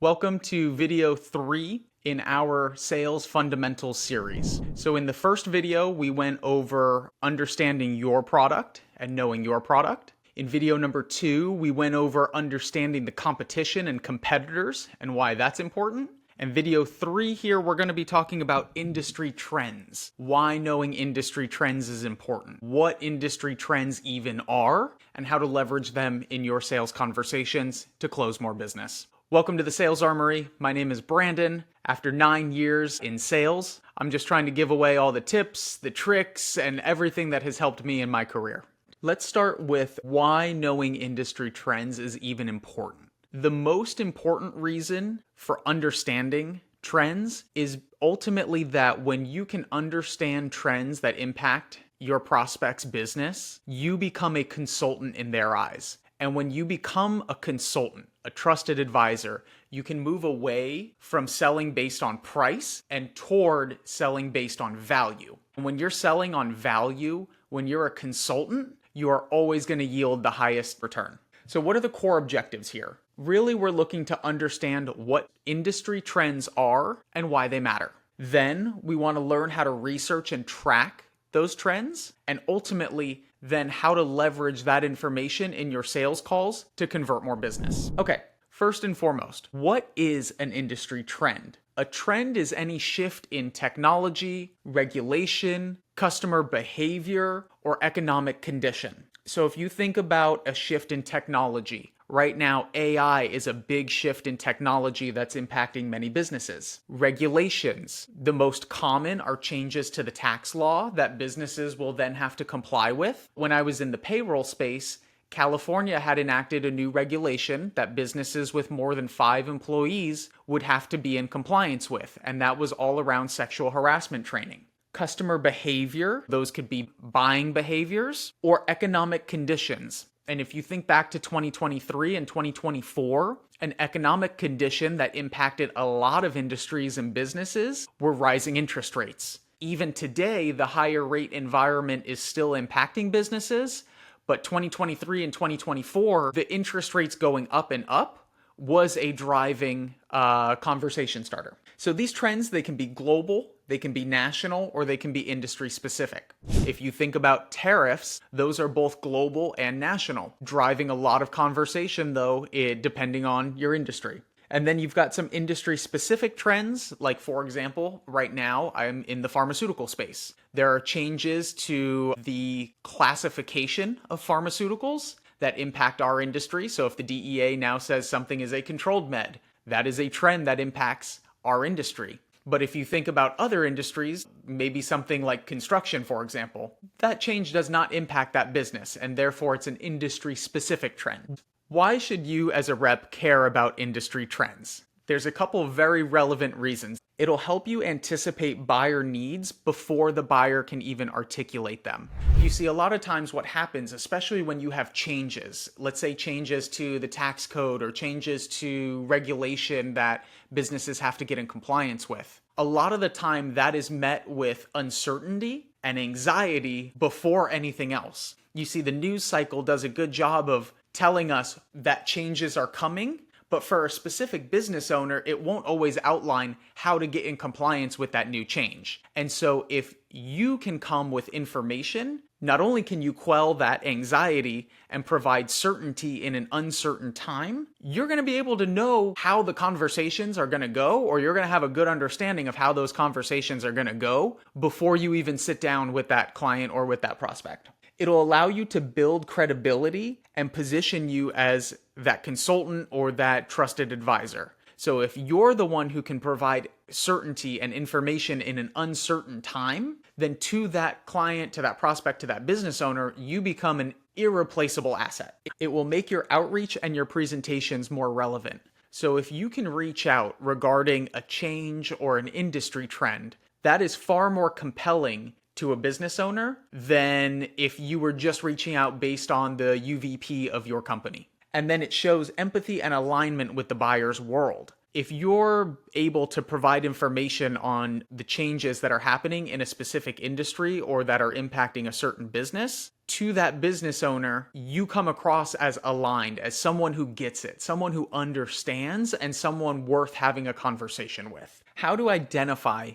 Welcome to video 3 in our Sales Fundamentals series. So in the first video, we went over understanding your product and knowing your product. In video number 2, we went over understanding the competition and competitors and why that's important. And video 3 here, we're going to be talking about industry trends. Why knowing industry trends is important. What industry trends even are, and how to leverage them in your sales conversations to close more business. Welcome to the Sales Armory. My name is Brandon. After 9 years in sales, I'm just trying to give away all the tips, the tricks, and everything that has helped me in my career. Let's start with why knowing industry trends is even important. The most important reason for understanding trends is ultimately that when you can understand trends that impact your prospect's business, you become a consultant in their eyes. And when you become a consultant, a trusted advisor, you can move away from selling based on price and toward selling based on value. And when you're selling on value, when you're a consultant, you are always going to yield the highest return. So what are the core objectives here? Really, we're looking to understand what industry trends are and why they matter. Then we want to learn how to research and track those trends, and ultimately then how to leverage that information in your sales calls to convert more business. Okay, first and foremost, what is an industry trend? A trend is any shift in technology, regulation, customer behavior, or economic condition. So if you think about a shift in technology, right now AI is a big shift in technology that's impacting many businesses. Regulations, the most common are changes to the tax law that businesses will then have to comply with. When I was in the payroll space, California had enacted a new regulation that businesses with more than 5 employees would have to be in compliance with, and that was all around sexual harassment training. Customer behavior, those could be buying behaviors, or economic conditions. And if you think back to 2023 and 2024, an economic condition that impacted a lot of industries and businesses were rising interest rates. Even today, the higher rate environment is still impacting businesses, but 2023 and 2024, the interest rates going up and up was a driving conversation starter. So these trends, they can be global, they can be national, or they can be industry specific. If you think about tariffs, those are both global and national, driving a lot of conversation though, depending on your industry. And then you've got some industry specific trends, like for example, right now I'm in the pharmaceutical space. There are changes to the classification of pharmaceuticals that impact our industry. So if the DEA now says something is a controlled med, that is a trend that impacts our industry. But if you think about other industries, maybe something like construction, for example, that change does not impact that business, and therefore it's an industry-specific trend. Why should you as a rep care about industry trends? There's a couple of very relevant reasons. It'll help you anticipate buyer needs before the buyer can even articulate them. You see, a lot of times what happens, especially when you have changes, let's say changes to the tax code or changes to regulation that businesses have to get in compliance with, a lot of the time that is met with uncertainty and anxiety before anything else. You see, the news cycle does a good job of telling us that changes are coming, but for a specific business owner, it won't always outline how to get in compliance with that new change. And so if you can come with information, not only can you quell that anxiety and provide certainty in an uncertain time, you're going to be able to know how the conversations are going to go, or you're going to have a good understanding of how those conversations are going to go before you even sit down with that client or with that prospect. It'll allow you to build credibility and position you as that consultant or that trusted advisor. So if you're the one who can provide certainty and information in an uncertain time, then to that client, to that prospect, to that business owner, you become an irreplaceable asset. It will make your outreach and your presentations more relevant. So if you can reach out regarding a change or an industry trend, that is far more compelling to a business owner than if you were just reaching out based on the UVP of your company. And then it shows empathy and alignment with the buyer's world. If you're able to provide information on the changes that are happening in a specific industry or that are impacting a certain business, to that business owner, you come across as aligned, as someone who gets it, someone who understands, and someone worth having a conversation with. How to identify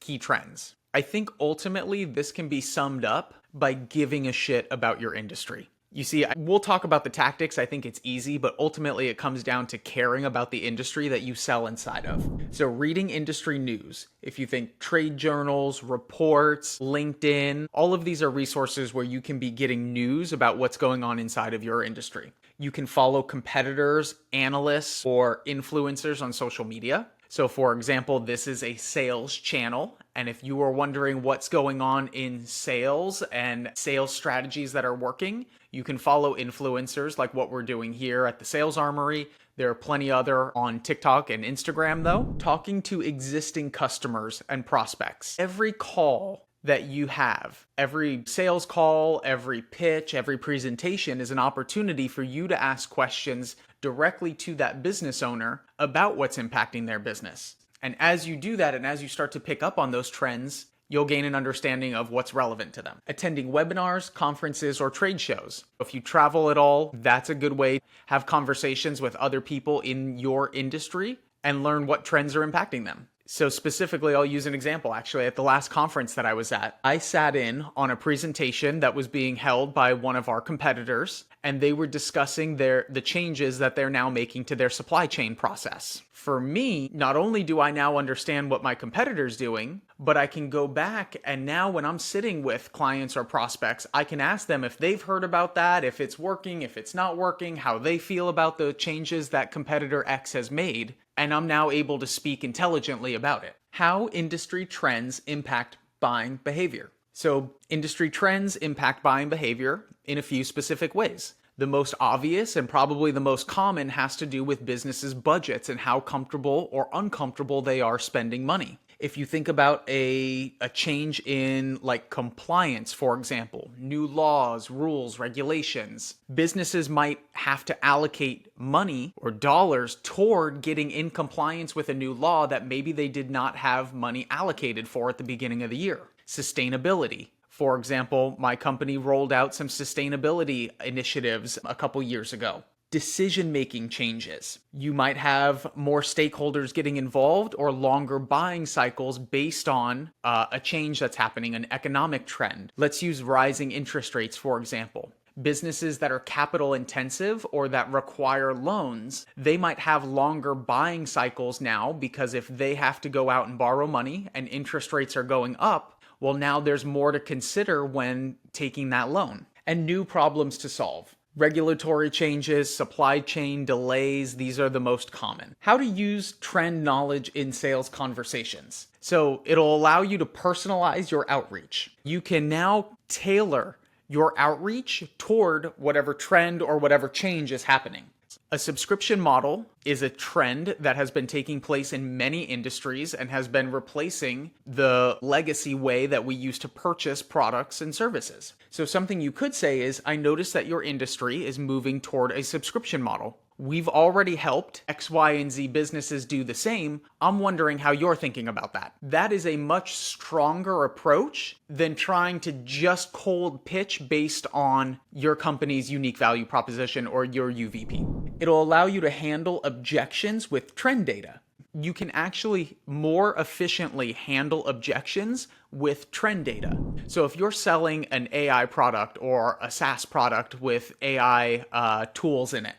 key trends? I think ultimately this can be summed up by giving a shit about your industry. You see, we'll talk about the tactics. I think it's easy, but ultimately it comes down to caring about the industry that you sell inside of. So reading industry news, if you think trade journals, reports, LinkedIn, all of these are resources where you can be getting news about what's going on inside of your industry. You can follow competitors, analysts, or influencers on social media. So for example, this is a sales channel. And if you are wondering what's going on in sales and sales strategies that are working, you can follow influencers like what we're doing here at the Sales Armory. There are plenty other on TikTok and Instagram though. Talking to existing customers and prospects. Every call that you have, every sales call, every pitch, every presentation is an opportunity for you to ask questions directly to that business owner about what's impacting their business. And as you do that, and as you start to pick up on those trends, you'll gain an understanding of what's relevant to them. Attending webinars, conferences, or trade shows. If you travel at all, that's a good way to have conversations with other people in your industry and learn what trends are impacting them. So specifically, I'll use an example. Actually, at the last conference that I was at, I sat in on a presentation that was being held by one of our competitors, and they were discussing the changes that they're now making to their supply chain process. For me, not only do I now understand what my competitor's doing, but I can go back and now when I'm sitting with clients or prospects, I can ask them if they've heard about that, if it's working, if it's not working, how they feel about the changes that competitor X has made. And I'm now able to speak intelligently about it. How industry trends impact buying behavior. So industry trends impact buying behavior in a few specific ways. The most obvious and probably the most common has to do with businesses' budgets and how comfortable or uncomfortable they are spending money. If you think about a change in like compliance, for example, new laws, rules, regulations, businesses might have to allocate money or dollars toward getting in compliance with a new law that maybe they did not have money allocated for at the beginning of the year. Sustainability. For example, my company rolled out some sustainability initiatives a couple years ago. Decision-making changes. You might have more stakeholders getting involved or longer buying cycles based on a change that's happening, an economic trend. Let's use rising interest rates, for example. Businesses that are capital intensive or that require loans, they might have longer buying cycles now because if they have to go out and borrow money and interest rates are going up, well, now there's more to consider when taking that loan and new problems to solve. Regulatory changes, supply chain delays, these are the most common. How to use trend knowledge in sales conversations. So it'll allow you to personalize your outreach. You can now tailor your outreach toward whatever trend or whatever change is happening. A subscription model is a trend that has been taking place in many industries and has been replacing the legacy way that we used to purchase products and services. So something you could say is, I noticed that your industry is moving toward a subscription model. We've already helped X, Y, and Z businesses do the same. I'm wondering how you're thinking about that. That is a much stronger approach than trying to just cold pitch based on your company's unique value proposition or your UVP. It'll allow you to handle objections with trend data. You can actually more efficiently handle objections with trend data. So if you're selling an AI product or a SaaS product with AI tools in it,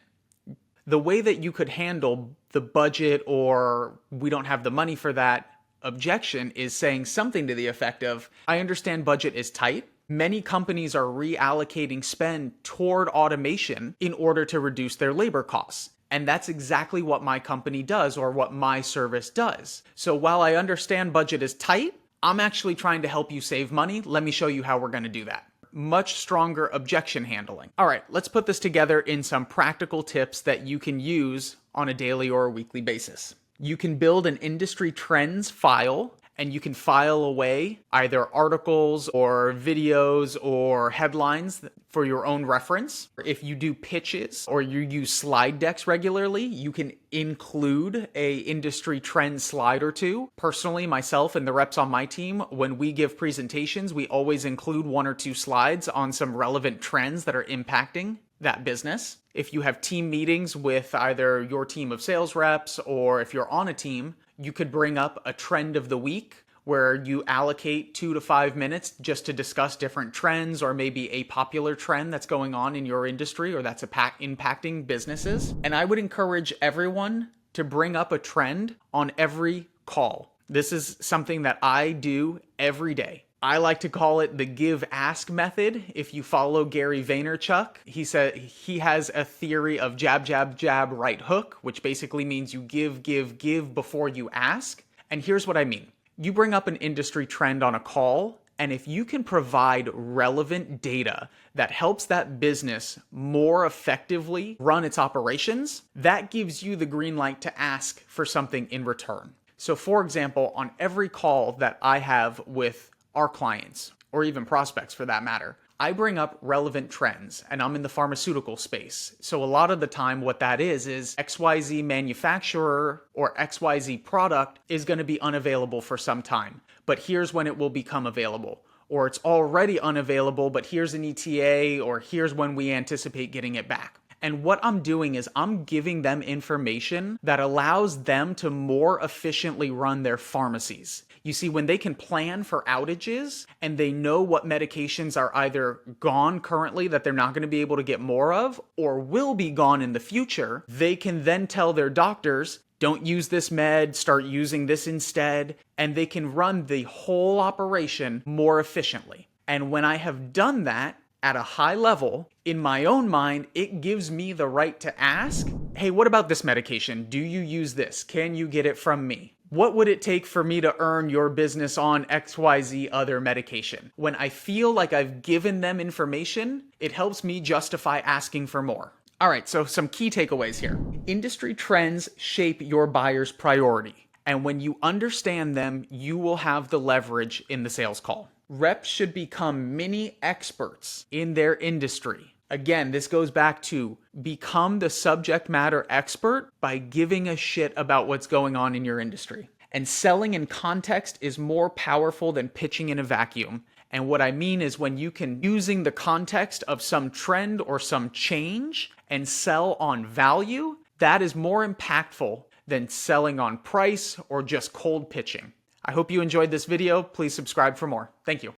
the way that you could handle the budget or we don't have the money for that objection is saying something to the effect of, I understand budget is tight. Many companies are reallocating spend toward automation in order to reduce their labor costs. And that's exactly what my company does or what my service does. So while I understand budget is tight, I'm actually trying to help you save money. Let me show you how we're going to do that. Much stronger objection handling. All right, let's put this together in some practical tips that you can use on a daily or a weekly basis. You can build an industry trends file and you can file away either articles or videos or headlines for your own reference. If you do pitches or you use slide decks regularly, you can include a industry trend slide or two. Personally, myself and the reps on my team, when we give presentations, we always include 1 or 2 slides on some relevant trends that are impacting that business. If you have team meetings with either your team of sales reps or if you're on a team, you could bring up a trend of the week where you allocate 2 to 5 minutes just to discuss different trends or maybe a popular trend that's going on in your industry or that's impacting businesses. And I would encourage everyone to bring up a trend on every call. This is something that I do every day. I like to call it the give-ask method. If you follow Gary Vaynerchuk, he said he has a theory of jab, jab, jab, right hook, which basically means you give before you ask. And here's what I mean. You bring up an industry trend on a call, and if you can provide relevant data that helps that business more effectively run its operations, that gives you the green light to ask for something in return. So for example, on every call that I have with our clients, or even prospects for that matter, I bring up relevant trends, and I'm in the pharmaceutical space. So a lot of the time what that is XYZ manufacturer or XYZ product is going to be unavailable for some time, but here's when it will become available. Or it's already unavailable, but here's an ETA, or here's when we anticipate getting it back. And what I'm doing is I'm giving them information that allows them to more efficiently run their pharmacies. You see, when they can plan for outages and they know what medications are either gone currently that they're not going to be able to get more of or will be gone in the future, they can then tell their doctors, don't use this med, start using this instead, and they can run the whole operation more efficiently. And when I have done that, at a high level, in my own mind, it gives me the right to ask, hey, what about this medication? Do you use this? Can you get it from me? What would it take for me to earn your business on XYZ other medication? When I feel like I've given them information, it helps me justify asking for more. All right, so some key takeaways here. Industry trends shape your buyer's priority. And when you understand them, you will have the leverage in the sales call. Reps should become mini experts in their industry. Again, this goes back to become the subject matter expert by giving a shit about what's going on in your industry. And selling in context is more powerful than pitching in a vacuum. And what I mean is when you can using the context of some trend or some change and sell on value, that is more impactful than selling on price or just cold pitching. I hope you enjoyed this video. Please subscribe for more. Thank you.